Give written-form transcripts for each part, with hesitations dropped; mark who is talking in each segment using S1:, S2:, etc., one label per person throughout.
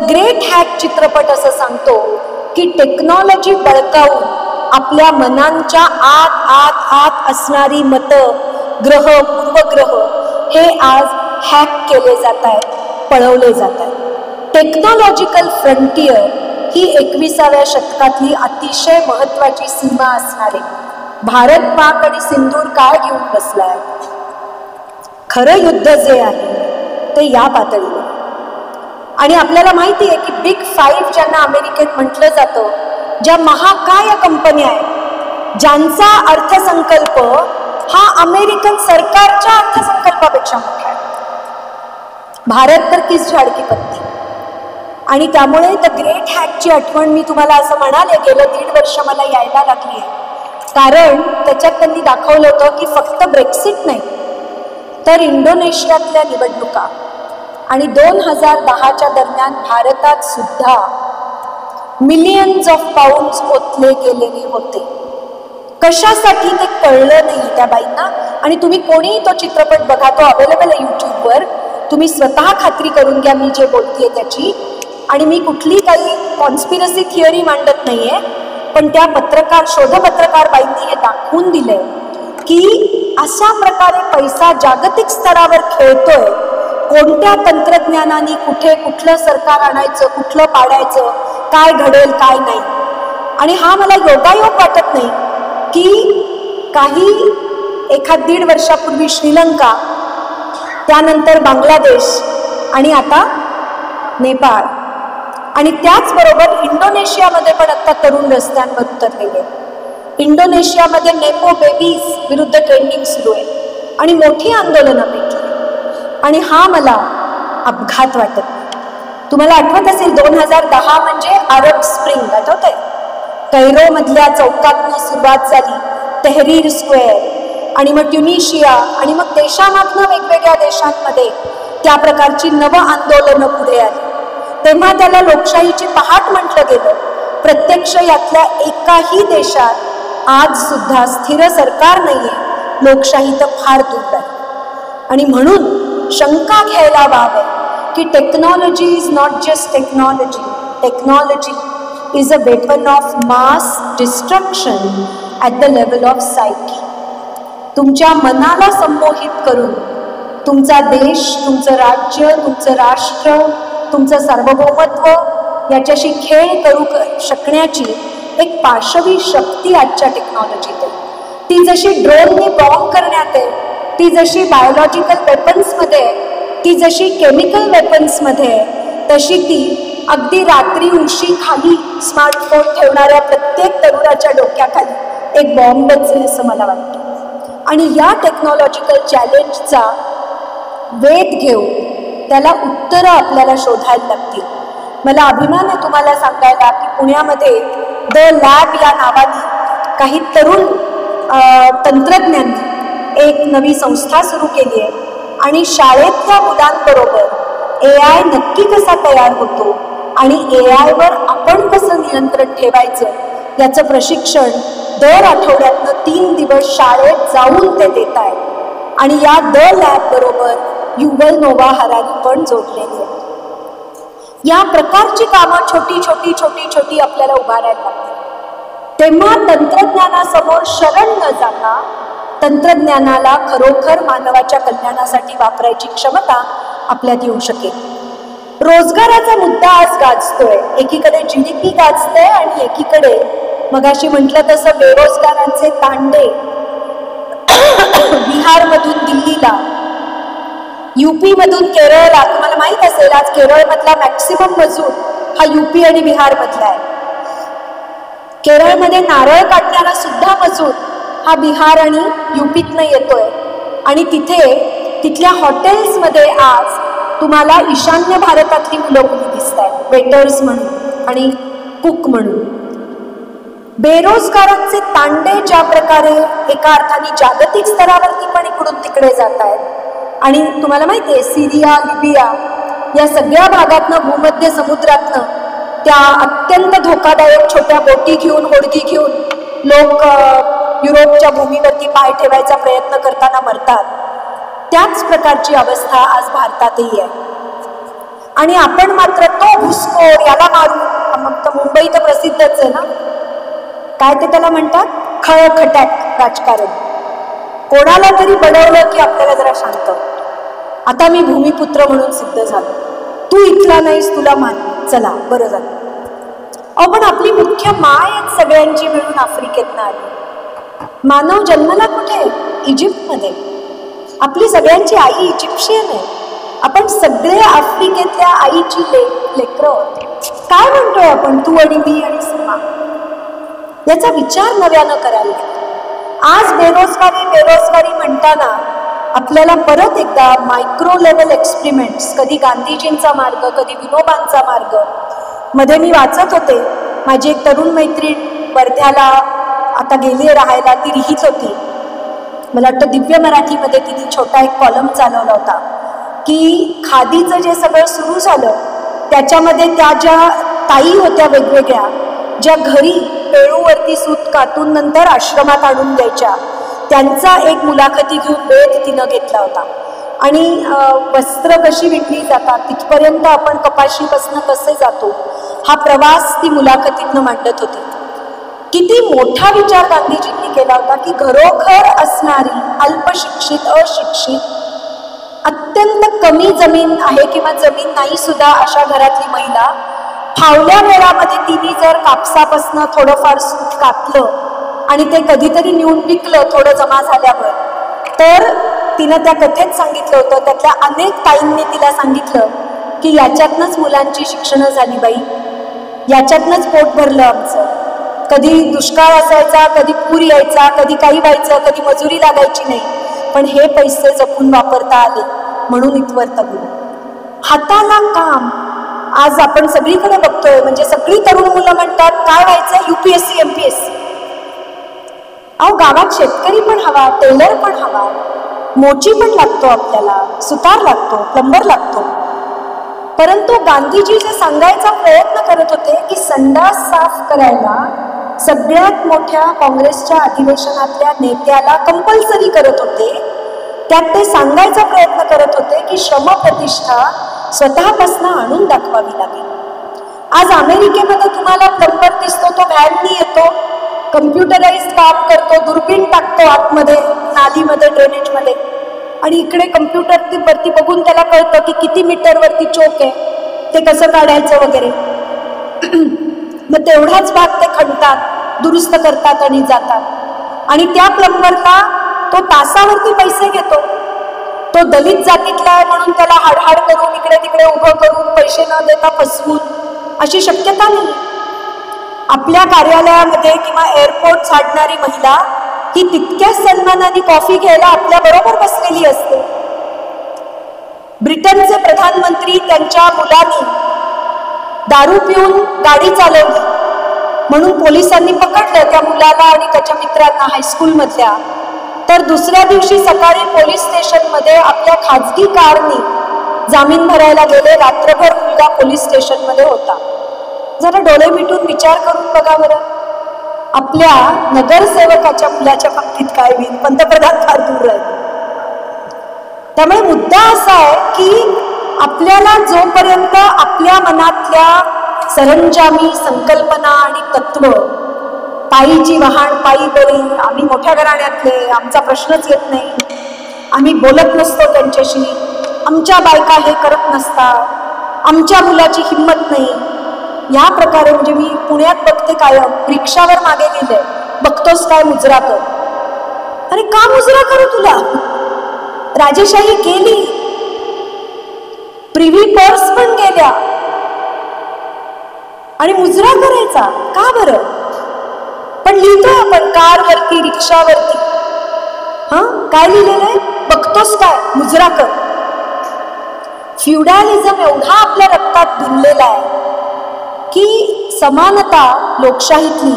S1: Great hack चित्रपट असं सांगतो की टेक्नॉलॉजी बळकावून आपल्या मनांच्या आत आत आत असणारी मतं, ग्रह, पूर्वग्रह हे आज हॅक केले जात आहेत, पळवले जात आहेत. टेक्नॉलॉजिकल फ्रंटियर ही 21व्या शतकातली अतिशय महत्त्वाची सीमा असणारे भारत, पाक आणि सिंधूर काय घेऊन बसलाय? खरं युद्ध जे आहे ते या पातळीवर. आणि आपल्याला माहिती आहे की बिग 5 ज्यांना अमेरिकेत म्हटलं जातं, ज्या महाकाय कंपन्या आहेत ज्यांचा अर्थसंकल्प हा अमेरिकन सरकारच्या अर्थसंकल्पापेक्षा मोठा आहे. भारत तर किस झाडकी पत्ती. आणि त्यामुळे द ग्रेट हॅकची आठवण मी तुम्हाला असं म्हणाले, गेलं 1.5 वर्ष मला यायला लागली आहे. कारण त्याच्यात त्यांनी दाखवलं होतं की फक्त ब्रेक्सिट नाही तर इंडोनेशियातल्या निवडणुका आणि 2010च्या दरम्यान भारतात सुद्धा मिलियन्स ऑफ पाऊंड्स ओतले गेलेले होते. कशासाठी ते कळलं नाही त्या बाईंना. आणि तुम्ही कोणीही तो चित्रपट बघा, तो अवेलेबल आहे यूट्यूबवर, तुम्ही स्वतः खात्री करून घ्या मी जे बोलतेय त्याची. आणि मी कुठली काही कॉन्स्पिरसी थिअरी मांडत नाहीये, पण त्या शोधपत्रकार बाईंनी हे दाखवून दिलंय की अशा प्रकारे पैसा जागतिक स्तरावर खेळतोय. कोणत्या तंत्रज्ञानाने कुठे कुठलं सरकार आणायचं, कुठलं पाडायचं, काय घडेल काय नाही. आणि हा मला योगायोग वाटत नाही की काही 1-1.5 वर्षापूर्वी श्रीलंका, त्यानंतर बांगलादेश आणि आता नेपाळ आणि त्याचबरोबर इंडोनेशियामध्ये पण आता तरुण रस्त्यांवर उतरलेले. इंडोनेशियामध्ये नेपो बेबीज विरुद्ध ट्रेंडिंग सुरू आहे आणि मोठी आंदोलनं पेटली. आणि हा मला अपघात वाटत नाही. तुम्हाला आठवत असेल 2010 म्हणजे अरब स्प्रिंग, आठवत आहे? कैरो मधल्या चौकातनं सुरुवात झाली, तेहरीर स्क्वेअर आणि मग ट्युनिशिया आणि मग देशामागनं वेगवेगळ्या देशांमध्ये त्या प्रकारची नव आंदोलनं पुढे आली. तेव्हा त्याला लोकशाहीची पहाट म्हटलं गेलं. प्रत्यक्ष यातल्या एकाही देशात आज सुद्धा स्थिर सरकार नाहीये, लोकशाही तर फार दूर आहे. आणि म्हणून शंका घ्यायला वाव आहे की technology is not just technology, technology is a weapon of mass destruction at the level of psyche. तुमच्या मनाला संमोहित करून तुमचा देश, तुमचं राज्य, तुमचं राष्ट्र, तुमचं सार्वभौमत्व याच्याशी खेळ करू शकण्याची एक पाशवी शक्ती आजच्या टेक्नॉलॉजीत आहे. ती जशी ड्रोनने बॉम्ब करण्यात आहे, ती जशी बायोलॉजिकल वेपन्समध्ये आहे, ती जशी केमिकल वेपन्समध्ये आहे, तशी ती अगदी रात्री उशी खाली स्मार्टफोन ठेवणाऱ्या प्रत्येक तरुणाच्या डोक्याखाली एक बॉम्बच आहे असं मला वाटतं. आणि या टेक्नॉलॉजिकल चॅलेंजचा वेध घेऊन त्याला उत्तरं आपल्याला शोधायला लागतील. मला अभिमान आहे तुम्हाला सांगायला की पुण्यामध्ये द लॅब या नावाने काही तरुण तंत्रज्ञांनी एक नवी संस्था सुरू केली आहे आणि शाळेतल्या मुलांबरोबर AI नक्की कसा तयार होतो आणि AI वर आपण कसं नियंत्रण ठेवायचं याचं प्रशिक्षण दर आठवड्यातनं 3 दिवस शाळेत जाऊन ते देत आहेत. आणि या द लॅब बरोबर युवल नोवा हरारी पण जोडलेली आहे. या प्रकारची कामं छोटी छोटी छोटी छोटी आपल्याला उभारायला लागतात. तेव्हा तंत्रज्ञानासमोर शरण न जाता तंत्रज्ञानाला खरोखर मानवाच्या कल्याणासाठी वापरायची क्षमता आपल्यात येऊ शकेल. रोजगाराचा मुद्दा आज गाजतोय. एकीकडे GDP गाजतंय आणि एकीकडे मगाशी म्हटलं तसं बेरोजगारांचे तांडे बिहारमधून दिल्लीला, UP मधून केरळला. तुम्हाला माहित असेल आज केरळमधला मॅक्सिमम मजूर हा UP आणि बिहार मधला आहे. केरळमध्ये नारळ काढणारा सुद्धा मजूर हा बिहार आणि UPतनं येतोय. आणि तिथल्या हॉटेल्समध्ये आज तुम्हाला ईशान्य भारतातली मुलं मुली दिसत आहेत, वेटर्स म्हणून आणि कुक म्हणून. बेरोजगारांचे तांडे ज्या प्रकारे एका अर्थाने जागतिक स्तरावरती पण इकडून तिकडे जात आहेत. आणि तुम्हाला माहिती आहे सिरिया, लिबिया या सगळ्या भागातनं भूमध्य समुद्रातनं त्या अत्यंत धोकादायक छोट्या बोटी घेऊन, होडगी घेऊन लोक युरोपच्या भूमीवरती पाय ठेवायचा प्रयत्न करताना मरतात. त्याच प्रकारची अवस्था आज भारतातही आहे. आणि आपण मात्र तो घुसखोर मुंबई तर प्रसिद्धच आहे ना, काय ते त्याला म्हणतात, खळखटाक राजकारण. कोणाला तरी बडवलं की आपल्याला जरा शांत. आता मी भूमिपुत्र म्हणून सिद्ध झालो, तू इथला नाहीस, तुला मान, चला बरं झालं. पण आपली मुख्य माय सगळ्यांची मिळून आफ्रिकेतनं आली. मानव जन्मला कुठे? इजिप्तमध्ये. आपली सगळ्यांची आई इजिप्शियन आहे. आपण सगळे आफ्रिकेतल्या आईची लेकरं. काय म्हणतोय आपण, तू आणि मी आणि सीमा? याचा विचार नव्यानं करायला. आज बेरोजगारी म्हणताना आपल्याला परत एकदा मायक्रो लेवल एक्सपेरिमेंट्स, कधी गांधीजींचा मार्ग, कधी विनोबांचा मार्ग. मध्ये मी वाचत होते, माझी एक तरुण मैत्रीण वर्ध्याला आता गेली राहायला, ती रिहीत होती. मला वाटतं दिव्य मराठीमध्ये तिने छोटा एक कॉलम चालवला होता की खादीचं जे सगळं सुरू झालं त्याच्यामध्ये त्या ज्या ताई होत्या वेगवेगळ्या, ज्या घरी पेळूवरती सूत कातून नंतर आश्रमात आणून द्यायच्या, त्यांचा एक मुलाखती घेऊन वेध तिनं घेतला होता. आणि वस्त्र कशी विकली जातात, तिथपर्यंत आपण कपाशीपासून कसे जातो, हा प्रवास ती मुलाखतीतनं मांडत होती. किती मोठा विचार गांधीजींनी केला होता की घरोघर असणारी अल्पशिक्षित, अशिक्षित, अत्यंत कमी जमीन आहे किंवा जमीन नाही सुद्धा अशा घरातली महिला फावल्या वेळामध्ये तिने जर कापसापासून थोडंफार सूत कापलं आणि ते कधीतरी नेऊन विकलं थोडं जमा झाल्यावर, तर तिनं त्या कथेत सांगितलं होतं, त्यातल्या अनेक ताईंनी तिला सांगितलं की याच्यातनंच मुलांची शिक्षणं झाली बाई, याच्यातनंच पोट भरलं आमचं. कधी दुष्काळ असायचा, कधी पूर यायचा, कधी काही व्हायचं, कधी मजुरी लागायची नाही, पण हे पैसे जपून वापरता आले म्हणून इथवर तगू. हाताला काम आज आपण सगळीकडे बघतोय. म्हणजे सगळी तरुण मुलं म्हणतात काय व्हायचं, UPSC MPSC. अहो गावात शेतकरी पण हवा, टेलर पण हवा, मोची पण लागतो, आपल्याला सुतार लागतो, प्लंबर लागतो. परंतु गांधीजी जे सांगायचा प्रयत्न करत होते की संडास साफ करायला सगळ्यात मोठ्या काँग्रेसच्या अधिवेशनातल्या नेत्याला कंपल्सरी करत होते, त्यात ते सांगायचा प्रयत्न करत होते की श्रमप्रतिष्ठा स्वतःपासून आणून दाखवावी लागेल. आज अमेरिकेमध्ये तुम्हाला प्लंबर दिसतो, तो व्हॅननी येतो, कम्प्युटराइज काम करतो, दुर्बीण टाकतो आतमध्ये नालीमध्ये, ड्रेनेजमध्ये, आणि इकडे कम्प्युटर वरती बघून त्याला कळतं की किती मीटरवरती चोक आहे, ते कसं काढायचं वगैरे. मग तेवढाच भाग ते खणतात, दुरुस्त करतात आणि जातात. आणि त्या प्लंबरला तो तासावरती पैसे घेतो. तो दलित जातीतला आहे म्हणून त्याला हाडहाड करून इकडे तिकडे उभं करून पैसे न देता फसवून, अशी शक्यता नाही. आपल्या कार्यालयामध्ये किंवा एअरपोर्ट झाडणारी महिला ही तितक्याच सन्मानाने कॉफी घ्यायला आपल्या बरोबर बसलेली असते. ब्रिटनचे प्रधानमंत्री त्यांच्या मुलांनी दारू पिऊन गाडी चालवली म्हणून पोलिसांनी पकडलं त्या मुलाला आणि त्याच्या मित्रांना हायस्कूलमधल्या. तर दुसऱ्या दिवशी सकाळी पोलीस स्टेशनमध्ये आपल्या खाजगी कारनी जामीन भरायला गेले. रात्रभर मुलगा पोलीस स्टेशनमध्ये होता. जरा डोळे मिटून विचार करून बघा बरं, आपल्या नगरसेवकाच्या मुलाच्या बाबतीत काय होईल. पंतप्रधान फार दूर राहिले. त्यामुळे मुद्दा असा आहे की आपल्याला जोपर्यंत आपल्या मनातल्या सरंजामी संकल्पना आणि तत्व, पायीची वाहन पायी बरी, आम्ही मोठ्या घराण्यातले, आमचा प्रश्नच येत नाही, आम्ही बोलत नसतो त्यांच्याशी, आमच्या बायका हे करत नसतात, आमच्या मुलाची हिंमत नाही, या प्रकारे. म्हणजे मी पुण्यात बघते कायम, रिक्षावर मागे लिहिलंय, बघतोस काय मुजरा कर. अरे का मुजरा करू तुला? राजेशाही गेली, प्रिव्ही पर्स पण गेल्या, आणि मुजरा करायचा का बरं? पण लिहितोय आपण कारवरती, रिक्षावरती. काय लिहिलेलं आहे? बघतोस काय मुजरा कर. फ्युडालिझम एवढा आपल्या रक्तात भिनलेला आहे की समानता लोकशाहीतली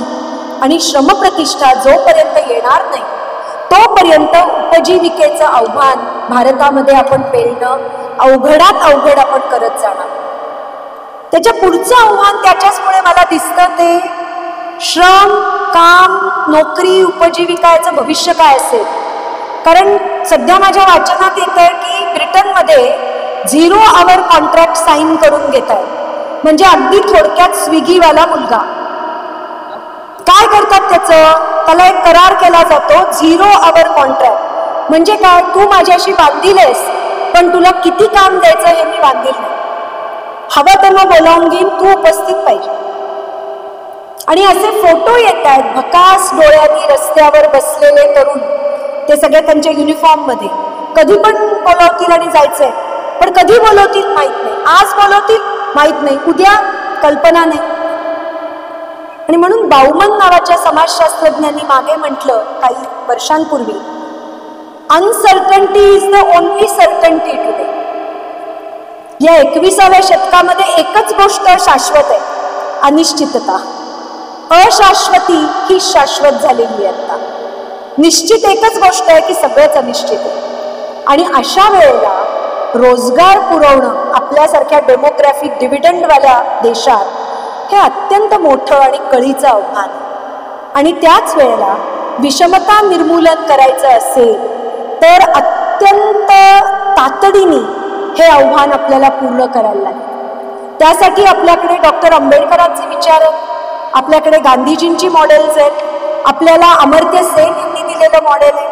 S1: आणि श्रमप्रतिष्ठा जोपर्यंत येणार नाही तोपर्यंत उपजीविकेचं आव्हान भारतामध्ये आपण पेलणं अवघडात अवघड आपण करत जाणार. त्याच्या पुढचं आव्हान त्याच्याचमुळे मला दिसतं ते श्रम, काम, नोकरी, उपजीविका याचं भविष्य काय असेल. कारण सध्या माझ्या वाचनात येत आहे की ब्रिटनमध्ये 0 आवर कॉन्ट्रॅक्ट साईन करून घेत आहेत. म्हणजे अगदी थोडक्यात स्विगीवाला मुलगा. काय करतात त्याला एक करार केला जातो, 0 आवर कॉन्ट्रॅक्ट. म्हणजे काय, तू माझ्याशी बांधीलस पण तुला किती काम द्यायचं हे मी बांधील नाही, हवं तेव्हा बोलावून घेईन, तू उपस्थित पाहिजे. आणि असे फोटो येत आहेत, भकास डोळ्यांनी रस्त्यावर बसलेले तरुण, ते सगळे त्यांच्या युनिफॉर्म मध्ये. कधी पण बोलवतील आणि जायचंय, पण कधी बोलवतील माहित नाही, आज बोलवतील माहित नाही, उद्या कल्पना नाही. आणि म्हणून बाउमन नावाच्या समाजशास्त्रज्ञांनी मागे म्हटलं काही वर्षांपूर्वी, uncertainty is the only certainty today. या 21व्या शतकामध्ये एकच गोष्ट शाश्वत आहे, अनिश्चितता. अशाश्वती ही शाश्वत झालेली आहे आता. निश्चित एकच गोष्ट आहे की सगळंच अनिश्चित आहे. आणि अशा वेळेला रोजगार पुरवणं आपल्यासारख्या डेमोग्राफिक डिव्हिडंडवाल्या देशात हे अत्यंत मोठं आणि कळीचं आव्हान. आणि त्याच वेळेला विषमता निर्मूलन करायचं असेल तर अत्यंत तातडीने हे आव्हान आपल्याला पूर्ण करायला लागेल. त्यासाठी आपल्याकडे डॉक्टर आंबेडकरांचे विचार आहेत, आपल्याकडे गांधीजींची मॉडेल्स आहेत, आपल्याला अमर्त्य सेन यांनी दिलेलं मॉडेल आहे,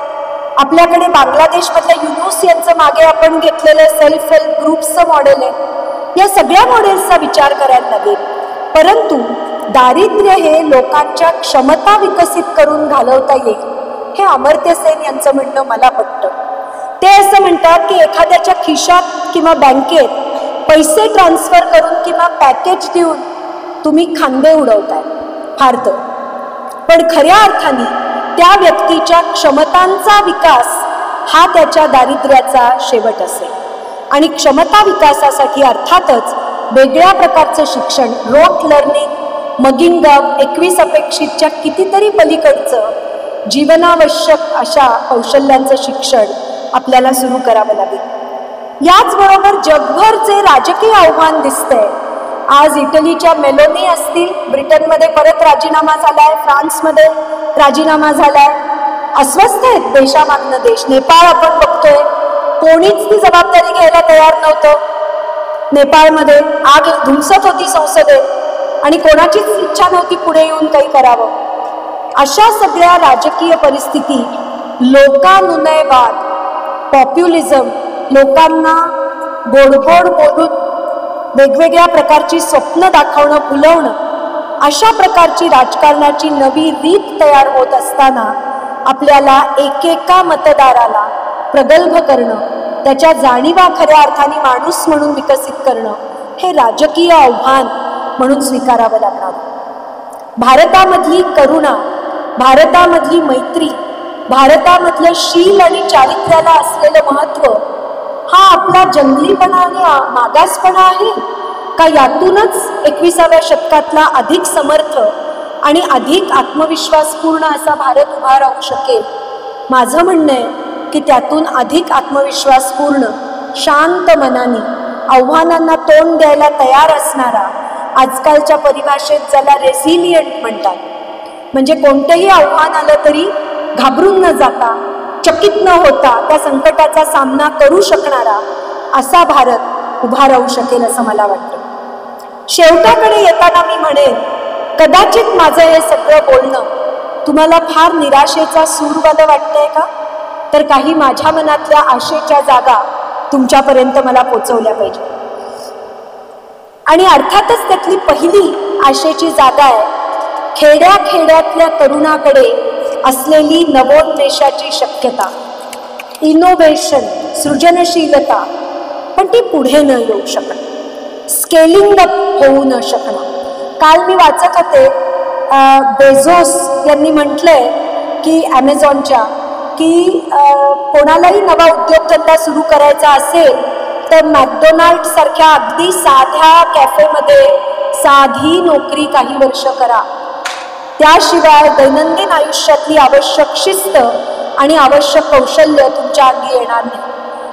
S1: आपल्याकडे बांगलादेशमधल्या युनूस यांचं मागे आपण घेतलेलं सेल्फ हेल्प ग्रुप्सचं मॉडेल आहे. या सगळ्या मॉडेल्सचा विचार करायला लागेल. परंतु दारिद्र्य हे लोकांच्या क्षमता विकसित करून घालवता येईल, हे अमर्त्य सेन यांचं म्हणणं मला पटतं. ते असं म्हणतात की एखाद्याच्या खिशात किंवा बँकेत पैसे ट्रान्सफर करून किंवा पॅकेज देऊन तुम्ही खांदे उडवताय फार तर, पण खऱ्या अर्थाने त्या व्यक्तीच्या क्षमतांचा विकास हा त्याच्या दारिद्र्याचा शेवट असेल. आणि क्षमता विकासासाठी अर्थातच वेगळ्या प्रकारचं शिक्षण, रोट लर्निंग, मगिंग अप, 21 अपेक्षितच्या कितीतरी पलीकडचं जीवनावश्यक अशा कौशल्यांचं शिक्षण आपल्याला सुरू करावं लागेल. याचबरोबर जगभर जे राजकीय आव्हान दिसतंय, आज इटलीच्या मेलोनी असतील, ब्रिटनमध्ये परत राजीनामा झालाय, फ्रान्समध्ये राजीनामा झालाय, अस्वस्थ आहेत देशामागनं देश. नेपाळ आपण बघतोय, कोणीच ती जबाबदारी घ्यायला तयार नव्हतं. नेपाळमध्ये आग धुमसत होती संसदेत आणि कोणाचीच इच्छा नव्हती पुढे येऊन काही करावं. अशा सगळ्या राजकीय परिस्थिती, लोकानुनयवाद, पॉप्युलिझम, लोकांना गोडगोड बोलून वेगवेगळ्या प्रकारची स्वप्न दाखवणं, फुलवणं, अशा प्रकारची राजकारणाची नवी रीत तयार होत असताना आपल्याला एकेका मतदाराला प्रगल्भ करणं, त्याच्या जाणीवा खऱ्या अर्थाने माणूस म्हणून विकसित करणं, हे राजकीय आव्हान म्हणून स्वीकारावं लागणार. भारतामधली करुणा, भारतामधली मैत्री, भारतामधलं शील आणि चारित्र्याला असलेलं महत्त्व हा आपला जंगलीपणा आणि मागासपणा आहे का यातूनच 21व्या शतकातला अधिक समर्थ आणि अधिक आत्मविश्वासपूर्ण असा भारत उभा राहू शकेल? माझं म्हणणं आहे की त्यातून अधिक आत्मविश्वासपूर्ण, शांत मनाने आव्हानांना तोंड द्यायला तयार असणारा, आजकालच्या परिभाषेत ज्याला रेसिलियंट म्हणतात, म्हणजे कोणतंही आव्हान आलं तरी घाबरून न जाता, चकित न होता त्या संकटाचा सामना करू शकणारा असा भारत उभा राहू शकेल असं मला वाटतं. शेवटाकडे येताना मी म्हणेन, कदाचित माझं हे सगळं बोलणं तुम्हाला फार निराशेचा सूरवाद वाटतंय का? तर काही माझ्या मनातल्या आशेच्या जागा तुमच्यापर्यंत मला पोचवल्या पाहिजे. आणि अर्थातच त्यातली पहिली आशेची जागा आहे खेड्याखेड्यातल्या तरुणाकडे असलेली नवोन्मेषाची शक्यता, इनोव्हेशन, सृजनशीलता, पण ती पुढे न येऊ शकणं, स्केलिंग अप होऊ न शकणं. काल मी वाचत होते, बेझोस यांनी म्हटलंय की ॲमेझॉनच्या की कोणालाही नवा उद्योगधंदा सुरू करायचा असेल तर मॅकडोनाल्ड सारख्या अगदी साध्या कॅफेमध्ये साधी नोकरी काही वर्ष करा. त्याशिवाय दैनंदिन आयुष्यातली आवश्यक शिस्त आणि आवश्यक कौशल्य तुमच्या अंगी येणार नाही.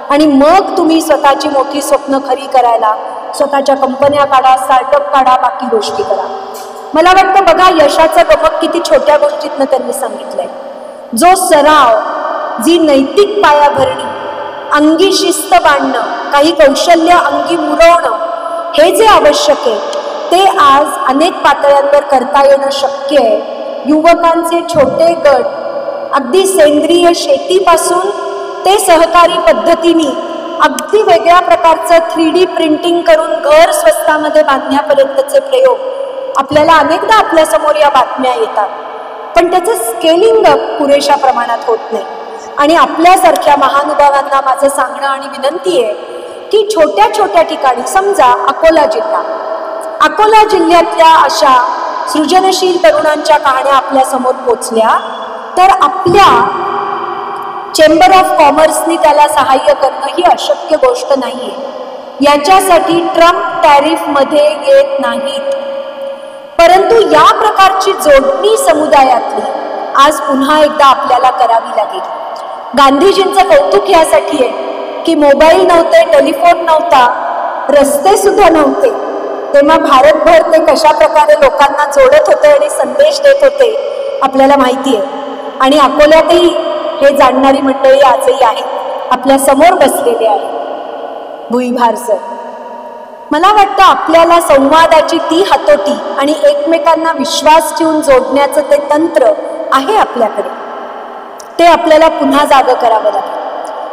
S1: आणि मग तुम्ही स्वतःची मोठी स्वप्न खरी करायला स्वतःच्या कंपन्या काढा, स्टार्टअप काढा, बाकी गोष्टी करा. मला वाटतं बघा, यशाचं गमक किती छोट्या गोष्टीतनं त्यांनी सांगितलंय. जो सराव, जी नैतिक पायाभरणी, अंगी शिस्त बांधणं, काही कौशल्य अंगी मुरवणं, हे जे आवश्यक आहे ते आज अनेक पातळ्यांवर करता येणं शक्य आहे. युवकांचे छोटे गट अगदी सेंद्रिय शेतीपासून ते सहकारी पद्धतीने अगदी वेगळ्या प्रकारचं 3D प्रिंटिंग करून घर स्वस्तामध्ये बांधण्यापर्यंतचे प्रयोग आपल्याला अनेकदा आपल्यासमोर या बातम्या येतात, पण त्याचं स्केलिंग अप पुरेशा प्रमाणात होत नाही. आणि आपल्यासारख्या महानुभावांना माझं सांगणं आणि विनंती आहे की छोट्या छोट्या ठिकाणी, समजा अकोला जिल्ह्यातल्या अशा सृजनशील तरुणांच्या कहाण्या आपल्या समोर पोचल्या तर आपल्या चेंबर ऑफ कॉमर्सनी त्याला सहाय्य करणं ही अशक्य गोष्ट नाहीये. याच्यासाठी ट्रम्प टॅरिफमध्ये येत नाहीत, परंतु या प्रकारची जोडणी समुदायातली आज पुन्हा एकदा आपल्याला करावी लागेल. गांधीजींचं कौतुक यासाठी आहे की मोबाईल नव्हते, टेलिफोन नव्हता, रस्ते सुद्धा नव्हते, तेव्हा भारतभर ते कशा प्रकारे लोकांना जोडत होते आणि संदेश देत होते आपल्याला माहिती आहे. आणि अकोल्यातही हे जाणणारी मंडळी आजही आहे, आपल्या समोर बसलेले आहे. भुईभार सर, मला वाटतं आपल्याला संवादाची ती हातोटी आणि एकमेकांना विश्वास ठेवून जोडण्याचं ते तंत्र आहे आपल्याकडे, ते आपल्याला पुन्हा जागं करावं लागेल.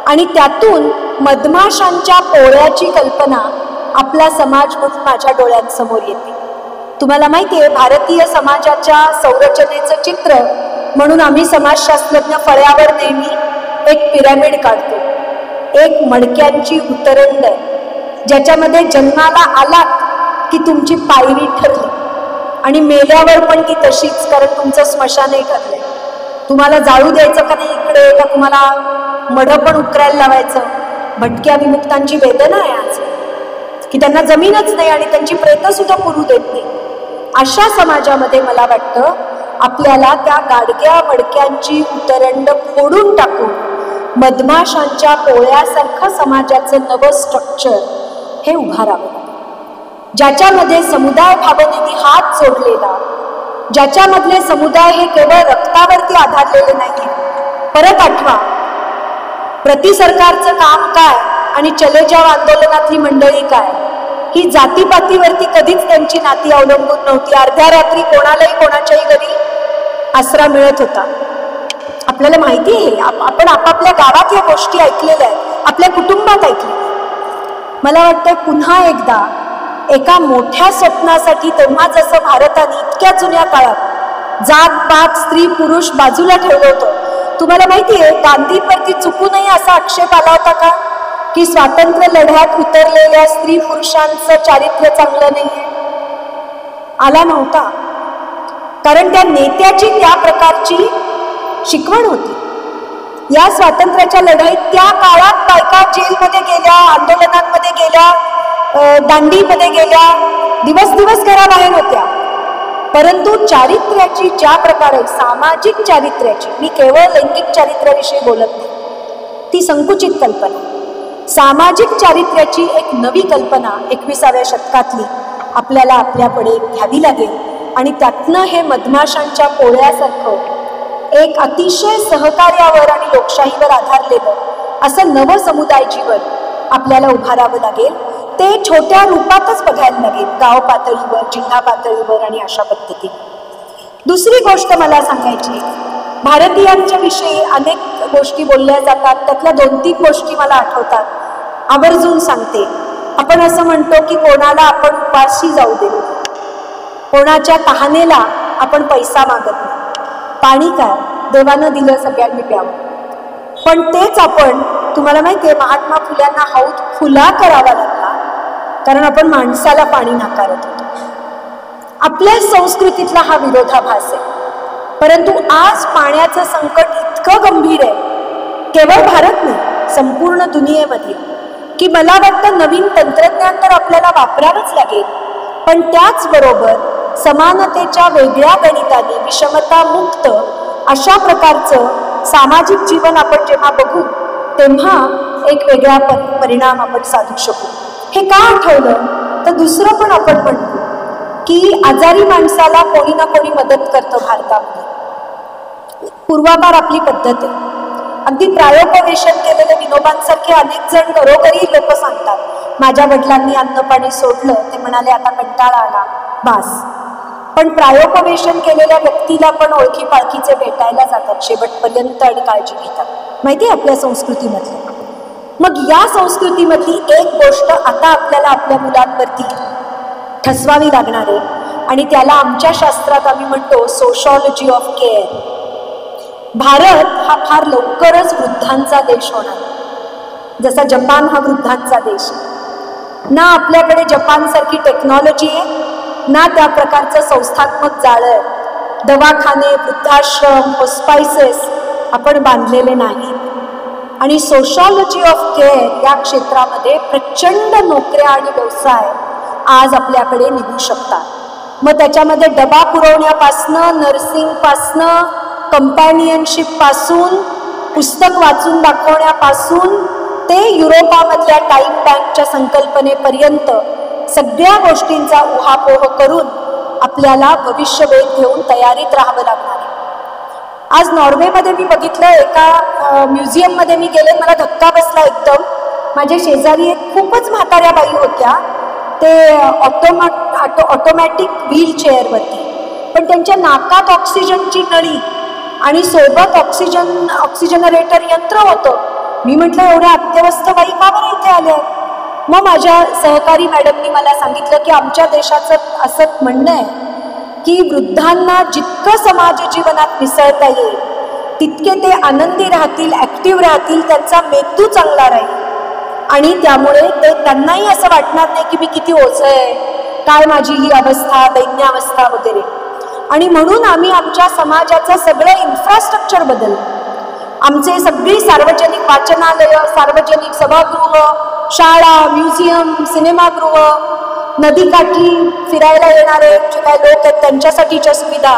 S1: आणि त्यातून मधमाशांच्या पोळ्याची कल्पना आपला समाज म्हणून माझ्या डोळ्यांसमोर येते. तुम्हाला माहिती आहे, भारतीय समाजाच्या संरचनेचं चित्र म्हणून आम्ही समाजशास्त्रज्ञ फळ्यावर नेहमी एक पिरामिड काढतो. एक मडक्यांची उतरंड ज्याच्यामध्ये जन्माला आलात की तुमची पायरी ठरली आणि मेल्यावर पण ती तशीच, कारण तुमचं स्मशानही ठरलंय. तुम्हाला जाळू द्यायचं का नाही इकडे, का तुम्हाला मढं पण उकरायला लावायचं. भटक्या विमुक्तांची वेदना आहे आज की त्यांना जमीनच नाही आणि त्यांची प्रेतं सुद्धा पुरू देत नाही. अशा समाजामध्ये मला वाटतं आपल्याला त्या गाडग्या मडक्यांची उतरंड फोडून टाकून मधमाशांच्या पोळ्यासारखं समाजाचं नवं स्ट्रक्चर हे उभारावं, ज्याच्यामध्ये समुदाय भावनेने हात जोडलेला, ज्याच्यामधले समुदाय हे केवळ रक्तावरती आधारलेले नाही. परत आठवा, प्रति सरकारचं काम काय आणि चले जाव आंदोलनातली मंडळी काय, ही जातीपातीवरती कधीच त्यांची नाती अवलंबून नव्हती. अर्ध्या रात्री कोणालाही कोणाच्याही घरी आसरा मिळत होता. आपल्याला माहिती आहे, आपण आपापल्या गावात या गोष्टी ऐकलेल्या आहेत, आपल्या कुटुंबात ऐकलेल्या. मला वाटतं पुन्हा एकदा एका मोठ्या स्वप्नासाठी, तेव्हा जसं भारताने इतक्या जुन्या काळात जात पात स्त्री पुरुष बाजूला ठेवलं होतं, तुम्हाला माहिती आहे गांधींवरती चुकूनही असा आक्षेप आला होता का की स्वातंत्र्य लढ्यात उतरलेल्या स्त्री पुरुषांचं चारित्र्य चांगलं नाहीये? आला नव्हता, कारण त्या नेत्याची त्या प्रकारची शिकवण होती. या स्वातंत्र्याच्या लढाईत त्या काळात बायका जेलमध्ये गेल्या, आंदोलनांमध्ये गेल्या, दांडीमध्ये गेल्या, दिवस दिवस घराबाहेर होत्या. परंतु चारित्र्याची ज्या प्रकारे, सामाजिक चारित्र्याची, मी केवळ लैंगिक चारित्र्याविषयी बोलत नाही, ती संकुचित कल्पना, सामाजिक चारित्र्याची एक नवी कल्पना 21व्या शतकातली आपल्याला आपल्याकडे घ्यावी लागेल. आणि त्यातनं हे मधमाशांच्या पोळ्यासारखं एक अतिशय सहकार्यावर आणि लोकशाहीवर आधारलेलं असं नवं समुदाय जीवन आपल्याला उभारावं लागेल. ते छोट्या रूपातच बघायला लागेल, गाव पातळीवर, जिल्हा पातळीवर आणि अशा पद्धतीने. दुसरी गोष्ट मला सांगायची, भारतीयांच्या विषयी अनेक गोष्टी बोलल्या जातात, त्यातल्या 2-3 गोष्टी मला आठवतात, आवर्जून सांगते. आपण असं म्हणतो की कोणाला आपण उपाशी जाऊ देऊ, कोणाच्या तहानेला आपण पैसा मागत नाही, पाणी काय देवानं दिलं सगळ्यांनी प्यावं. पण तेच आपण, तुम्हाला माहिती आहे महात्मा फुल्यांना हौद खुला करावा लागला कारण आपण माणसाला पाणी नाकारत होतो. आपल्या संस्कृतीतला हा विरोधाभास आहे. परंतु आज पाण्याचं संकट इतकं गंभीर आहे, केवळ भारत नाही संपूर्ण दुनियेमध्ये, की मला वाटतं नवीन तंत्रज्ञान तर आपल्याला वापरावंच लागेल, पण त्याचबरोबर समानतेच्या वेगळ्या गणिताने विषमता मुक्त अशा प्रकारचं सामाजिक जीवन आपण जेव्हा बघू तेव्हा एक वेगळा परिणाम आपण साधू शकू. हे का आठवलं तर दुसरं पण आपण म्हणतो की आजारी माणसाला कोणी ना कोणी मदत करतं भारतामध्ये. पूर्वापार आपली पद्धत आहे. अगदी प्रायोपवेशन केलेले विनोबांसारखे अनेक जण घरोघरी लोक सांगतात, माझ्या वडिलांनी अन्न पाणी सोडलं, ते म्हणाले आता कंटाळा आला, बास. पण प्रायोपवेशन केलेल्या व्यक्तीला पण ओळखी पाळखीचे भेटायला जातात शेवटपर्यंत आणि काळजी घेतात, माहिती आहे आपल्या संस्कृतीमधली. मग या संस्कृतीमधली एक गोष्ट आता आपल्याला आपल्या मुलांवरती ठसवावी लागणार आहे आणि त्याला आमच्या शास्त्रात आम्ही म्हणतो सोशॉलॉजी ऑफ केअर. भारत हा फार लवकरच वृद्धांचा देश होणार, जसा जपान हा वृद्धांचा देश. ना आपल्याकडे जपानसारखी टेक्नॉलॉजी आहे, ना त्या प्रकारचं संस्थात्मक जाळं आहे. दवाखाने, वृद्धाश्रम, हॉस्पायसेस आपण बांधलेले नाही. आणि सोशॉलॉजी ऑफ केअर या क्षेत्रामध्ये प्रचंड नोकऱ्या आणि व्यवसाय आज आपल्याकडे निघू शकतात. मग त्याच्यामध्ये डबा पुरवण्यापासनं, नर्सिंगपासनं, कंपॅनियनशिपपासून, पुस्तक वाचून दाखवण्यापासून ते युरोपामधल्या टाईम बँकच्या संकल्पनेपर्यंत सगळ्या गोष्टींचा उहापोह करून आपल्याला भविष्यवेध घेऊन तयारीत राहावं लागणार आहे. आज नॉर्वेमध्ये मी बघितलं, एका म्युझियममध्ये मी गेले, मला धक्का बसला एकदम. माझ्या शेजारी एक खूपच म्हाताऱ्या बाई होत्या, ते ऑटोमॅटिक व्हीलचेअरवरती, पण त्यांच्या नाकात ऑक्सिजनची नळी आणि सोबत ऑक्सिजनरेटर यंत्र होतं. मी म्हटलं एवढ्या अत्यवस्थ बाई का बरं इथे आल्या? मग माझ्या सहकारी मॅडमनी मला सांगितलं की आमच्या देशाचं असं म्हणणं आहे की वृद्धांना जितकं समाज जीवनात मिसळता येईल तितके ते आनंदी राहतील, ॲक्टिव्ह राहतील, त्यांचा मेंदू चांगला राहील आणि त्यामुळे त्यांनाही असं वाटणार नाही की मी किती ओझं आहे, काय माझी ही अवस्था, दैन्यावस्था वगैरे. आणि म्हणून आम्ही आमच्या समाजाचं सगळं इन्फ्रास्ट्रक्चर बदललं. आमचे सगळी सार्वजनिक वाचनालय, सार्वजनिक सभागृह, शाळा, म्युझियम, सिनेमागृह, नदीकाठी फिरायला येणारे जे काय लोक आहेत त्यांच्यासाठीच्या सुविधा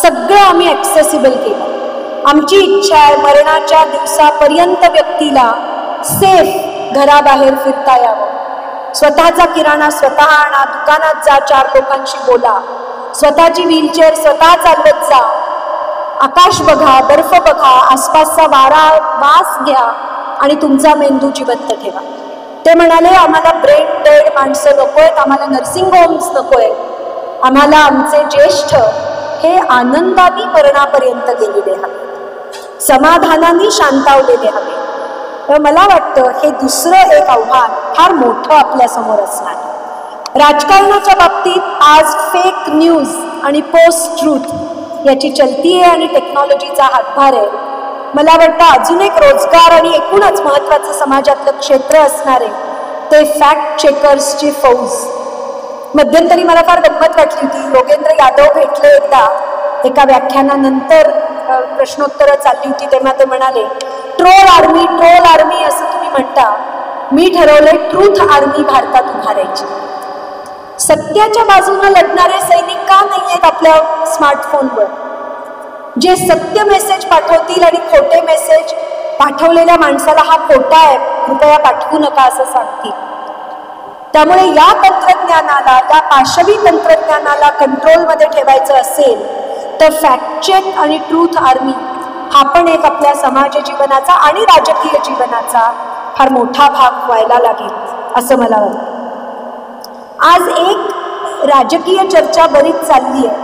S1: सगळं आम्ही ॲक्सेसिबल केलं. आमची इच्छा आहे मरणाच्या दिवसापर्यंत व्यक्तीला सेफ घराबाहेर फिरता यावं. स्वतःचा किराणा स्वतः आणा, दुकानात जा, 4 लोकांशी बोला, स्वतःची व्हीलचेअर स्वतः चालवत जा, आकाश बघा, बर्फ बघा, आसपासचा वारा वास घ्या आणि तुमचा मेंदू जिवंत ठेवा. ते म्हणाले आम्हाला ब्रेन डेड माणसं नको आहेत, आम्हाला नर्सिंग होम्स नको आहेत, आम्हाला आमचे ज्येष्ठ हे आनंदाने मरणापर्यंत गेलेले हवे, समाधानाने शांतावलेले हवे. तर मला वाटतं हे दुसरं एक आव्हान फार मोठं आपल्या समोर असणार. राजकारणाच्या बाबतीत आज फेक न्यूज आणि पोस्ट ट्रूथ याची चलती आहे आणि टेक्नॉलॉजीचा हातभार आहे. मला वाटतं अजून एक रोजगार आणि एकूणच महत्त्वाचं समाजातलं क्षेत्र असणार आहे ते फॅक्ट चेकर्सची फौज. मध्यंतरी मला फार गंमत वाटली होती. योगेंद्र यादव भेटले एकदा, एका व्याख्यानानंतर प्रश्नोत्तरं चालली होती तेव्हा ते म्हणाले ट्रोल आर्मी असं तुम्ही म्हणता, मी ठरवलंय ट्रूथ आर्मी भारतात उभारायची. सत्याच्या बाजूने लढणारे सैनिक का नाही आहेत आपल्या स्मार्टफोनवर, जे सत्य मेसेज पाठवतील आणि खोटे मेसेज पाठवलेल्या माणसाला हा खोटा आहे कृपया पाठवू नका असं सांगतील. त्यामुळे या तंत्रज्ञानाला, या पाशवी तंत्रज्ञानाला कंट्रोलमध्ये ठेवायचं असेल तर फॅक्ट चेक आणि ट्रूथ आर्मी हा पण एक आपल्या समाज जीवनाचा आणि राजकीय जीवनाचा फार मोठा भाग व्हायला लागेल असं मला वाटतं. आज एक राजकीय चर्चा बरीच चालली आहे,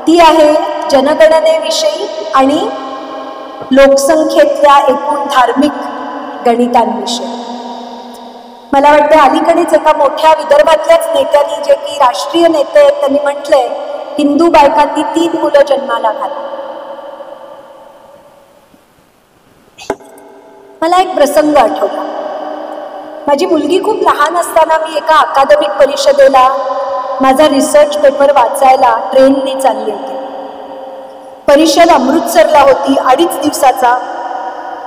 S1: ती आहे जनगणनेविषयी आणि लोकसंख्येतल्या एकूण धार्मिक गणितांविषयी. मला वाटतं अलीकडेच एका मोठ्या विदर्भातल्याच नेत्यांनी, जे की राष्ट्रीय नेते आहेत, त्यांनी म्हटलंय हिंदू बायकांनी 3 मुलं जन्माला घाला. मला एक प्रसंग आठवला. माझी मुलगी खूप लहान असताना मी एका अकादमिक परिषदेला माझा रिसर्च पेपर वाचायला ट्रेनने चालले होते. परिषद अमृतसरला होती. 2.5 दिवसाचा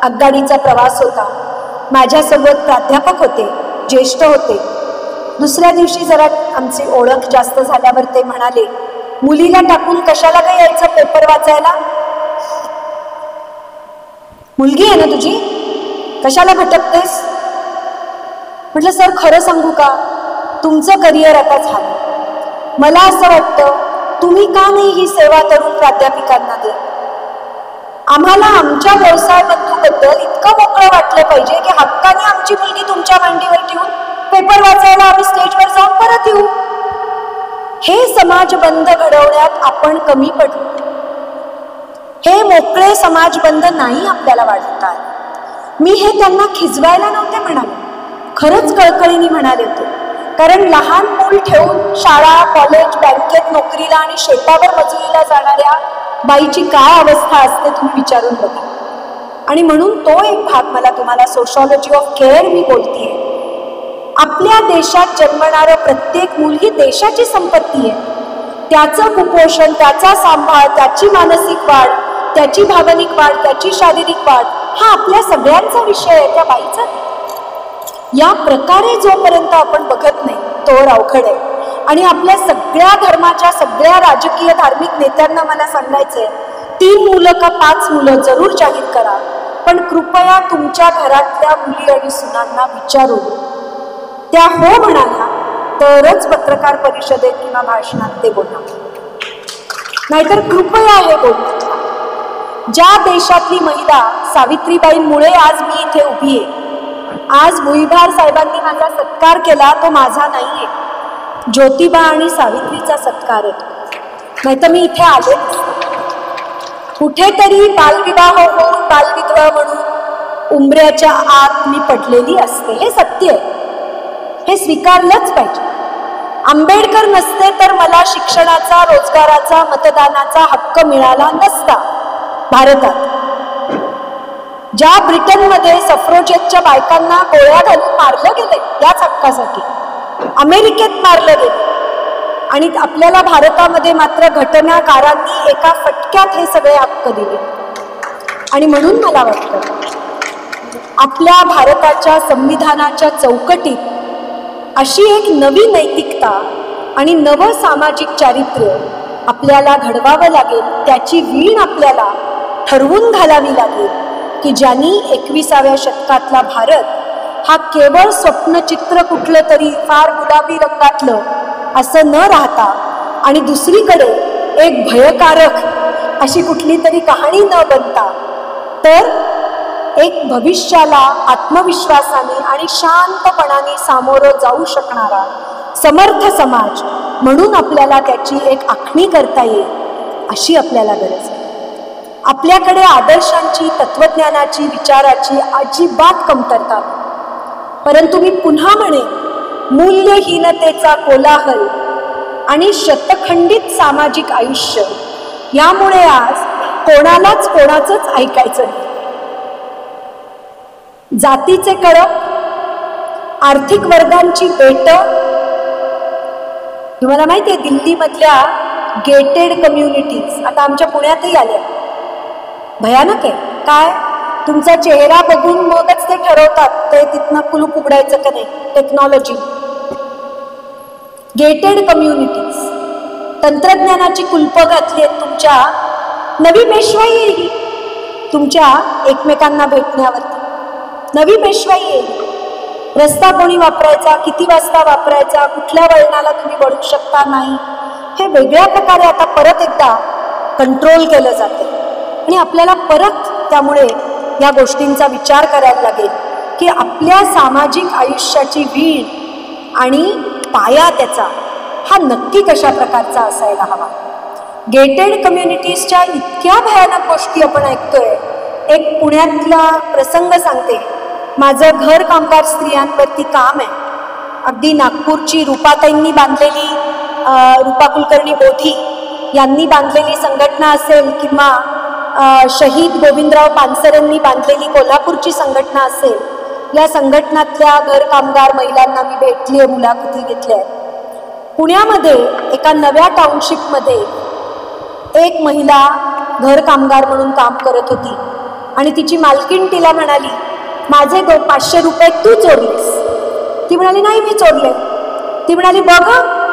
S1: आगगाडीचा प्रवास होता. माझ्यासोबत प्राध्यापक होते, ज्येष्ठ होते. दुसऱ्या दिवशी जरा आमची ओळख जास्त झाल्यावर ते म्हणाले मुलीला टाकून कशाला काय यायचं पेपर वाचायला, मुलगी आहे ना तुझी, कशाला भटकतेस. म्हटलं सर खरं सांगू का, तुमचं करिअर आता झालं. मला असं वाटतं तुम्ही का नाही ही सेवा तरुण प्राध्यापिकांना दे. आम्हाला आमच्या व्यवसाय बंधूबद्दल इतकं मोकळं वाटलं पाहिजे की हक्काने आमची मुलगी तुमच्या मांडीवर ठेवून पेपर वाचायला आम्ही स्टेजवर जाऊन परत येऊ. हे समाजबंध घडवण्यात आपण कमी पडलो. हे मोकळे समाजबंध नाही आपल्याला वाढवता आले. मी हे त्यांना खिजवायला नव्हते म्हणाले, खरंच कळकळीने म्हणाले होते. कारण लहान मूल ठेवून शाळा, कॉलेज, बँकेत नोकरीला आणि शेतावर मजुरीला जाणाऱ्या बाईची काय अवस्था असते तुम्ही विचारून बघा. आणि म्हणून तो एक भाग मला तुम्हाला सोशॉलॉजी ऑफ केअर मी बोलतीये. आपल्या देशात जन्मणारं प्रत्येक मूल ही देशाची संपत्ती आहे. त्याचं कुपोषण, त्याचा सांभाळ, त्याची मानसिक वाढ, त्याची भावनिक वाढ, त्याची शारीरिक वाढ हा आपल्या सगळ्यांचा विषय आहे, त्या बाईचा. या प्रकारे जोपर्यंत आपण बघत नाही तोवर अवघड आहे. आणि आपल्या सगळ्या धर्माच्या, सगळ्या राजकीय धार्मिक नेत्यांना मला सांगायचंय, 3 मुलं का 5 मुलं जरूर जाहीर करा, पण कृपया तुमच्या घरातल्या मुली आणि सुनांना विचारून त्या हो म्हणाल्या तरच पत्रकार परिषदेत किंवा भाषणात ते बोला, नाहीतर कृपया हे बोलू. ज्या देशातली महिला सावित्रीबाईंमुळे आज मी इथे उभी आहे, आज भुईभार साहेबांनी माझा सत्कार केला, तो माझा नाहीये, ज्योतिबा आणि सावित्रीचा सत्कार आहे. नाहीतर मी इथे आले कुठेतरी बालविवाह होऊन बालविधवा म्हणून उंबऱ्याच्या आत मी पडलेली असते. हे सत्य आहे, हे स्वीकारलंच पाहिजे. आंबेडकर नसते तर मला शिक्षणाचा, रोजगाराचा, मतदानाचा हक्क मिळाला नसता. भारतात ज्या ब्रिटनमध्ये सफ्रोजेटच्या बायकांना गोळ्या घालून मारलं गेले याच हक्कासाठी, अमेरिकेत मारलं गेलं, आणि आपल्याला भारतामध्ये मात्र घटनाकारांनी एका फटक्यात हे सगळे हक्क दिले. आणि म्हणून मला वाटतं आपल्या भारताच्या संविधानाच्या चौकटीत अशी एक नवी नैतिकता आणि नवं सामाजिक चारित्र्य आपल्याला घडवावं लागेल. त्याची वीण आपल्याला ठरवून घालावी लागेल की ज्यांनी 21व्या शतकातला भारत हा केवळ स्वप्नचित्र कुठलं तरी फार गुलाबी रंगातलं असं न राहता आणि दुसरीकडे एक भयकारक अशी कुठली तरी कहाणी न बनता, तर एक भविष्याला आत्मविश्वासाने आणि शांतपणाने सामोरं जाऊ शकणारा समर्थ समाज म्हणून आपल्याला त्याची एक आखणी करता येईल, अशी आपल्याला गरज आहे. आपल्याकडे आदर्शांची, तत्वज्ञानाची, विचाराची अजिबात कमतरता नाही. परंतु मी पुन्हा म्हणेन, मूल्यहीनतेचा कोलाहल आणि शतखंडित सामाजिक आयुष्य यामुळे आज कोणालाच कोणाचंच ऐकायचं नाही. जातीचे कळप, आर्थिक वर्गांची बेट. तुम्हाला माहिती आहे दिल्लीमधल्या गेटेड कम्युनिटीज आता आमच्या पुण्यातही आल्या. भयानक आहे. काय तुमचा चेहरा बघून मगच ते ठरवतात ते तिथनं कुलूप उघडायचं का नाही. टेक्नॉलॉजी, गेटेड कम्युनिटीज, तंत्रज्ञानाची कुलप घातली आहेत तुमच्या. नवी पेशवाई येईल तुमच्या एकमेकांना भेटण्यावरती, नवी पेशवाई येईल. रस्ता कोणी वापरायचा, किती वाजता वापरायचा, कुठल्या वळणाला तुम्ही वळू शकता नाही, हे वेगळ्या प्रकारे आता परत एकदा कंट्रोल केलं जाते. आणि आपल्याला परत त्यामुळे या गोष्टींचा विचार करायला लागेल की आपल्या सामाजिक आयुष्याची वीण आणि पाया त्याचा हा नक्की कशा प्रकारचा असायला हवा. गेटेड कम्युनिटीजच्या इतक्या भयानक गोष्टी आपण ऐकतोय. एक पुण्यातला प्रसंग सांगते. माझं घर कामगार स्त्रियांवरती काम आहे. अगदी नागपूरची रूपाताईंनी बांधलेली, रूपा कुलकर्णी बोधी यांनी बांधलेली संघटना असेल किंवा शहीद गोविंदराव पानसरेंनी बांधलेली कोल्हापूरची संघटना असेल, या संघटनातल्या घर कामगार महिलांना मी भेटली आहे, मुलाखती घेतल्या आहेत. पुण्यामध्ये एका नव्या टाउनशिपमध्ये एक महिला घर कामगार म्हणून काम करत होती आणि तिची मालकीण तिला म्हणाली, माझे 500 रुपये तू चोरलेस. ती म्हणाली, नाही मी चोरले. ती म्हणाली, बघ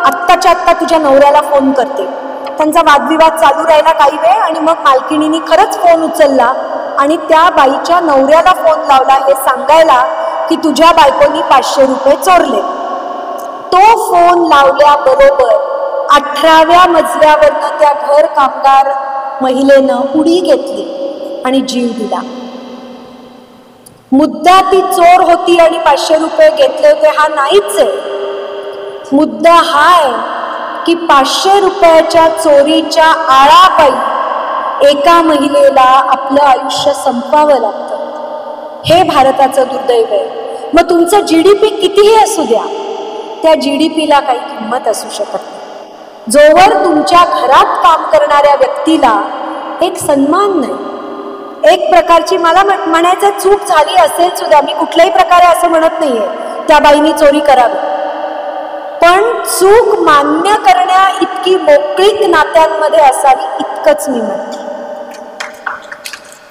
S1: आत्ताच्या आत्ता तुझ्या नवऱ्याला फोन करते. त्यांचा वादविवाद चालू राहिला काही वेळ आणि मग मालकिणीने खरंच फोन उचलला आणि त्या बाईच्या नवऱ्याला फोन लावला हे सांगायला की तुझ्या बायकोनी 500 रुपये चोरले. तो फोन लावल्याबरोबर 18व्या मजल्यावरनं त्या घर कामगार महिलेनं उडी घेतली आणि जीव दिला. मुद्दा ती चोर होती आणि 500 रुपये घेतले होते हा नाहीच आहे. मुद्दा हा आहे की 500 रुपयाच्या चोरीच्या आळापायी एका महिलेला आपलं आयुष्य संपवावं लागतं. हे भारताचं दुर्दैव आहे. मग तुमचं GDP कितीही असू द्या, त्या GDPला काही किंमत असू शकत नाही जोवर तुमच्या घरात काम करणाऱ्या व्यक्तीला एक सन्मान नाही. एक प्रकारची मला म्हणायचं चूक झाली असेल सुद्धा, मी कुठल्याही प्रकारे असं म्हणत नाहीये त्या बाईनी चोरी करावी, पण चूक मान्य करण्या इतकी मोकळीक नात्यांमध्ये असावी इतकंच मी म्हणते.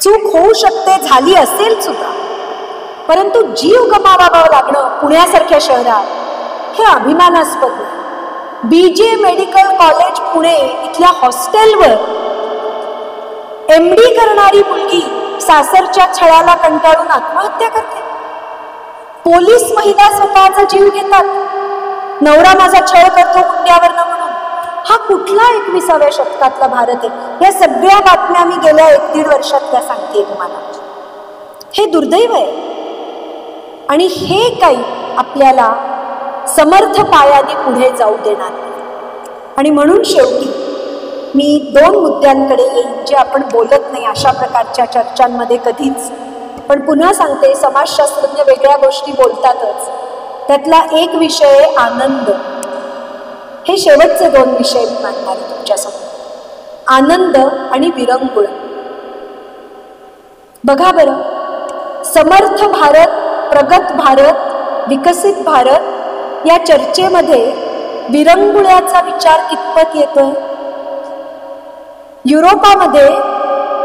S1: चूक होऊ शकते, झाली असेल सुद्धा, परंतु जीव गमावावं लागणं पुण्यासारख्या शहरात हे अभिमानास्पद नाही. BJ मेडिकल कॉलेज पुणे इथल्या हॉस्टेलवर MD करणारी मुलगी सासरच्या छळाला कंटाळून आत्महत्या करते. पोलीस महिला स्वतःचा जीव घेतात, नवरा माझा छळ करतो हुंड्यावरनं म्हणून. हा कुठला 21व्या शतकातला भारत आहे? या सगळ्या बातम्या मी गेल्या 1-1.5 वर्षातल्या सांगते तुम्हाला. हे दुर्दैव आहे आणि हे काही आपल्याला समर्थ पायाने पुढे जाऊ देणार नाही. आणि म्हणून शेवटी मी 2 मुद्द्यांकडे येईन जे आपण बोलत नाही अशा प्रकारच्या चर्चांमध्ये कधीच. पण पुन्हा सांगते, समाजशास्त्रज्ञ वेगळ्या गोष्टी बोलतातच, त्यातला एक विषय आनंद. हे शेवटचे 2 विषय मी मांडणार आहे तुमच्यासमोर, आनंद आणि विरंगुळ. बघा बरं, समर्थ भारत, प्रगत भारत, विकसित भारत या चर्चेमध्ये विरंगुळ्याचा विचार कितपत येतोय? युरोपामध्ये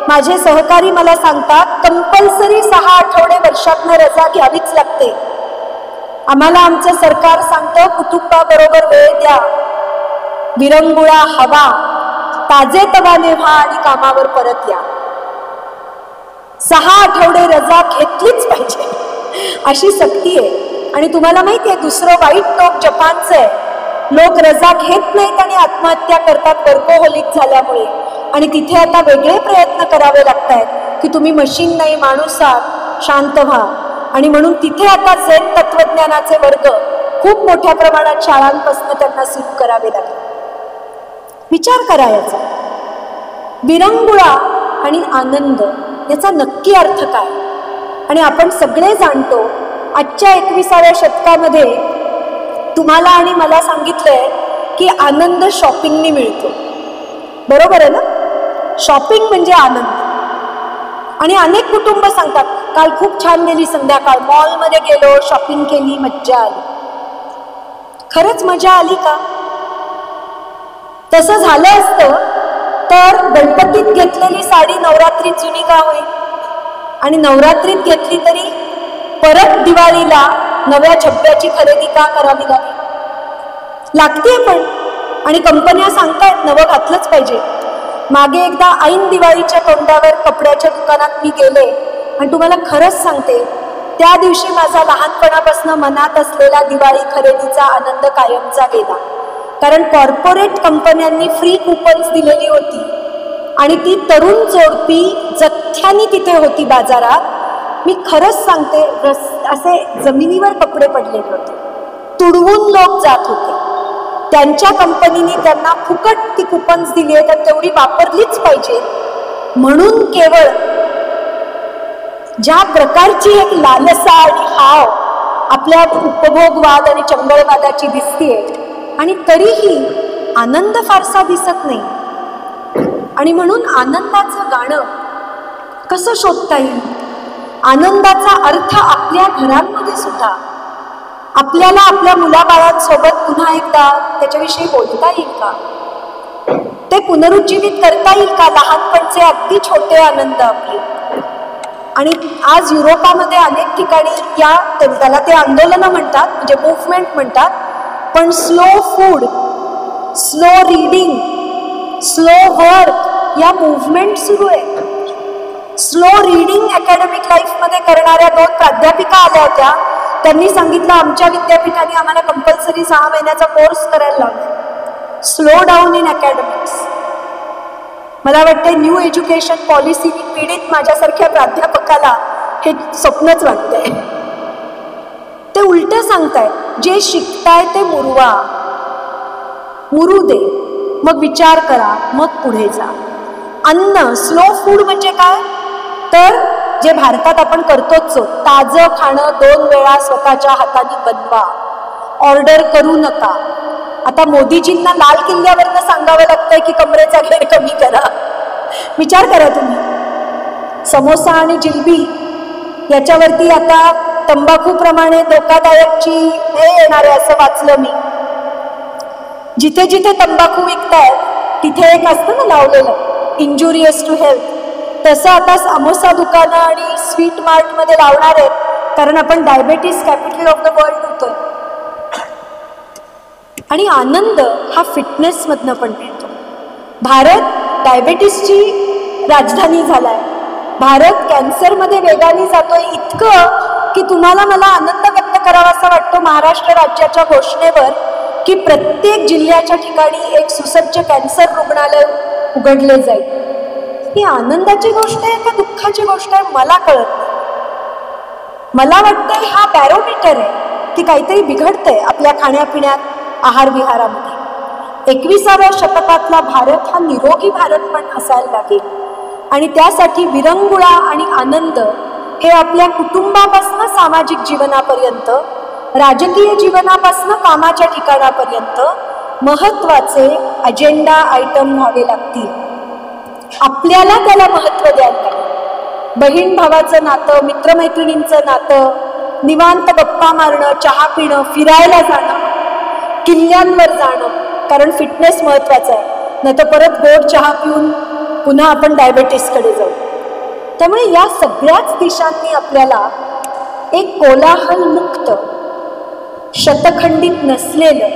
S1: माझे सहकारी मला सांगतात, कंपल्सरी 6 आठवडे वर्षातनं रजा घ्यावीच लागते. आम्हाला आमचं सरकार सांगतं कुटुंबाबरोबर वेळ द्या, विरंगुळा हवा, ताजेतवाने व्हा आणि कामावर परत या. 6 आठवडे रजा घेतलीच पाहिजे अशी सक्ती आहे. आणि तुम्हाला माहिती आहे, दुसरं वाईट टोक जपानचं आहे. लोक रजा घेत नाहीत आणि आत्महत्या करतात वर्कोहोलिक झाल्यामुळे. आणि तिथे आता वेगळे प्रयत्न करावे लागत आहेत की तुम्ही मशीन नाही माणूस आहात, शांत व्हा. आणि म्हणून तिथे आता झेन तत्वज्ञानाचे वर्ग खूप मोठ्या प्रमाणात शाळांपासून त्यांना सुरू करावे लागले. विचार करा याचा. विरंगुळा आणि आनंद याचा नक्की अर्थ काय? आणि आपण सगळे जाणतो, आजच्या 21व्या शतकामध्ये तुम्हाला आणि मला सांगितलंय की आनंद शॉपिंगनी मिळतो. बरोबर आहे ना? शॉपिंग म्हणजे आनंद. आणि अनेक कुटुंब सांगतात, काल खूप छान गेली संध्याकाळ, मॉलमध्ये गेलो, शॉपिंग केली, मज्जा आली. खरंच मजा आली का? तसं झालं असतं तर गणपतीत घेतलेली साडी नवरात्रीत जुनी का होईल? आणि नवरात्रीत घेतली तरी परत दिवाळीला नव्या छप्प्याची खरेदी का करावी लागते? पण आणि कंपन्या सांगतायत नवं घातलंच पाहिजे. मागे एकदा ऐन दिवाळीच्या तोंडावर कपड्याच्या दुकानात मी गेले आणि तुम्हाला खरंच सांगते, त्या दिवशी माझा लहानपणापासून मनात असलेला दिवाळी खरेदीचा आनंद कायमचा गेला. कारण कॉर्पोरेट कंपन्यांनी फ्री कुपन्स दिलेली होती आणि ती तरुण जोडपी जथ्यानी तिथे होती बाजारात. मी खरंच सांगते, असे जमिनीवर कपडे पडलेले होते, तुडवून लोक जात होते. त्यांच्या कंपनीने त्यांना फुकट ती कुपन्स दिली आहे, तर तेवढी वापरलीच पाहिजे म्हणून केवळ ज्या प्रकारची एक लालसा आणि हाव आपल्या उपभोगवाद आणि चंगळवादाची दिसतीये, आणि तरीही आनंद फारसा दिसत नाही. आणि म्हणून आनंदाचं गाणं कसं शोधता येईल? आनंदाचा अर्थ आपल्या घरांमध्ये सुद्धा आपल्याला आपल्या मुलाबाळांसोबत पुन्हा एकदा त्याच्याविषयी बोलता येईल का? ते पुनरुज्जीवित करता येईल का? लहानपणचे अगदी छोटे आनंद आपले. आणि आज युरोपामध्ये अनेक ठिकाणी त्याला ते आंदोलनं म्हणतात, म्हणजे मूव्हमेंट म्हणतात, पण slow food, slow reading, slow work या मूव्हमेंट सुरू आहे. स्लो रीडिंग अकॅडमिक लाईफमध्ये करणाऱ्या 2 प्राध्यापिका आल्या होत्या. त्यांनी सांगितलं, आमच्या विद्यापीठाने आम्हाला कंपल्सरी 6 महिन्याचा कोर्स करायला लावला, स्लो डाऊन इन अकॅडमिक्स. मला वाटतं न्यू एज्युकेशन पॉलिसीनी पीडित माझ्यासारख्या प्राध्यापकाला हे स्वप्नच वाटतंय. ते उलट सांगतायत, जे शिकताय ते मुरवा. मुरू दे, मग विचार करा, मग पुढे जा. अन्न, स्लो फूड म्हणजे काय? तर जे भारतात आपण करतोच, ताजं खाणं 2 वेळा स्वतःच्या हाताने बनवा, ऑर्डर करू नका. आता मोदीजींना लाल किल्ल्यावरनं सांगावं लागतंय की कमरेचा घेर कमी करा. विचार करा तुम्ही. समोसा आणि जिलबी याच्यावरती आता तंबाखूप्रमाणे धोकादायकची हे येणार आहे असं वाचलं मी. जिथे जिथे तंबाखू विकतायत तिथे एक असतं ना लावलेलं, इंजुरियस टू हेल्थ. तसं आता समोसा दुकानं आणि स्वीट मार्टमध्ये लावणार आहेत, कारण आपण diabetes capital of the world होतोय. आणि आनंद हा फिटनेसमधनं पण मिळतो. भारत डायबेटीसची राजधानी झालाय. भारत कॅन्सरमध्ये वेगाने जातोय, इतकं की तुम्हाला मला आनंद व्यक्त करावासा वाटतो महाराष्ट्र राज्याच्या घोषणेवर की प्रत्येक जिल्ह्याच्या ठिकाणी एक सुसज्ज कॅन्सर रुग्णालय उघडले जाईल. ही आनंदाची गोष्ट आहे का दुःखाची गोष्ट आहे मला कळत नाही. मला वाटतंय हा बॅरोमीटर आहे की काहीतरी बिघडतंय आपल्या खाण्यापिण्यात, आहार विहारामध्ये. 21व्या शतकातला भारत हा निरोगी भारत पण असायला लागेल. आणि त्यासाठी विरंगुळा आणि आनंद हे आपल्या कुटुंबापासून सामाजिक जीवनापर्यंत, राजकीय जीवनापासून कामाच्या ठिकाणापर्यंत महत्त्वाचे अजेंडा आयटम व्हावे लागतील. आपल्याला त्याला महत्त्व द्यायला लागेल. बहीण भावाचं नातं, मित्रमैत्रिणींचं नातं, निवांत गप्पा मारणं, चहा पिणं, फिरायला जाणं, किल्ल्यांवर जाणं, कारण फिटनेस महत्त्वाचं आहे. नाही तर परत गोड चहा पिऊन पुन्हा आपण डायबेटीसकडे जाऊ. त्यामुळे या सगळ्याच दिशांनी आपल्याला एक कोलाहलमुक्त, शतखंडित नसलेलं,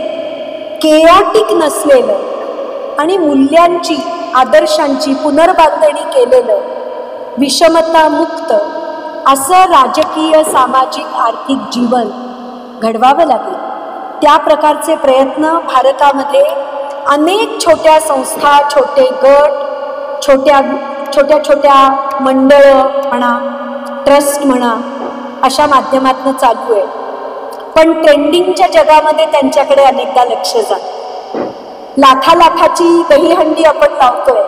S1: केओटिक नसलेलं आणि मूल्यांची, आदर्शांची पुनर्बांधणी केलेलं, विषमतामुक्त असं राजकीय, सामाजिक, आर्थिक जीवन घडवावं लागेल. त्या प्रकारचे प्रयत्न भारतामध्ये अनेक छोट्या संस्था, छोटे गट, छोट्या छोट्या मंडळं म्हणा, ट्रस्ट म्हणा, अशा माध्यमातून चालू आहे. पण ट्रेंडिंगच्या जगामध्ये त्यांच्याकडे अनेकदा लक्ष जातं. लाखाची दहीहंडी आपण लावतोय,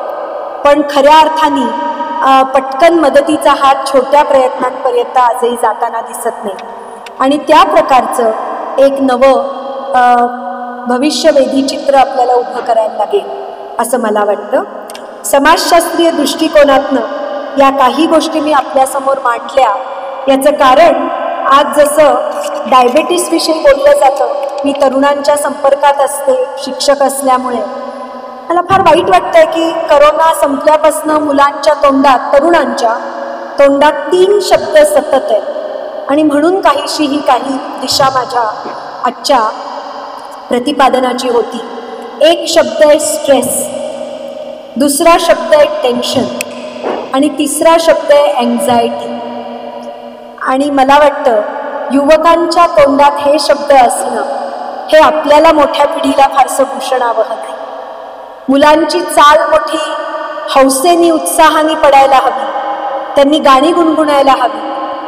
S1: पण खऱ्या अर्थाने पटकन मदतीचा हात छोट्या प्रयत्नांपर्यंत आजही जाताना दिसत नाही. आणि त्या प्रकारचं एक नवं भविष्यवेधी चित्र आपल्याला उभं करायला लागेल असं मला वाटतं. समाजशास्त्रीय दृष्टिकोनातनं या काही गोष्टी मी आपल्यासमोर मांडल्या. याचं कारण आज जसं डायबेटीसविषयी बोललं जातं, मी तरुणांच्या संपर्कात असते शिक्षक असल्यामुळे. मला फार वाईट वाटतंय की करोना संपल्यापासून मुलांच्या तोंडात, तरुणांच्या तोंडात 3 शब्द सतत आहेत. आणि म्हणून काही दिशा माझ्या आजच्या प्रतिपादनाची होती. एक शब्द आहे स्ट्रेस, दुसरा शब्द आहे टेन्शन आणि तिसरा शब्द आहे अँक्झायटी. आणि मला वाटतं युवकांच्या तोंडात हे शब्द असणं हे आपल्याला मोठ्या पिढीला फारसं भूषणावह नाही. मुलांची चाल मोठी हौसेनी, उत्साहाने पडायला हवी. त्यांनी गाणी गुणगुणायला हवी.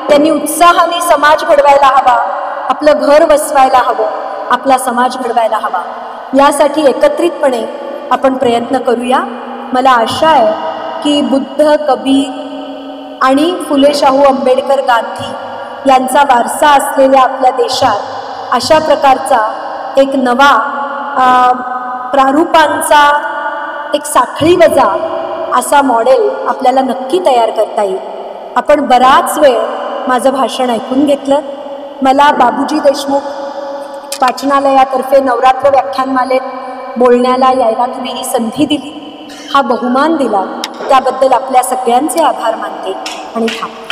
S1: त्यांनी उत्साहाने समाज घडवायला हवा. आपलं घर वसवायला हवं, आपला समाज घडवायला हवा. यासाठी एकत्रितपणे आपण प्रयत्न करूया. मला आशा आहे की बुद्ध, कबीर आणि फुले शाहू आंबेडकर, गांधी यांचा वारसा असलेल्या आपल्या देशात अशा प्रकारचा एक नवा प्रारूपांचा एक साखळीवजा असा मॉडेल आपल्याला नक्की तयार करता येईल. आपण बराच वेळ माझं भाषण ऐकून घेतलं. मला बाबूजी देशमुख वाचनालयातर्फे नवरात्र व्याख्यानमालेत बोलण्याला यायला तुम्ही ही संधी दिली, हा बहुमान दिला, त्याबद्दल आपल्या सगळ्यांचे आभार मानते आणि थांबते.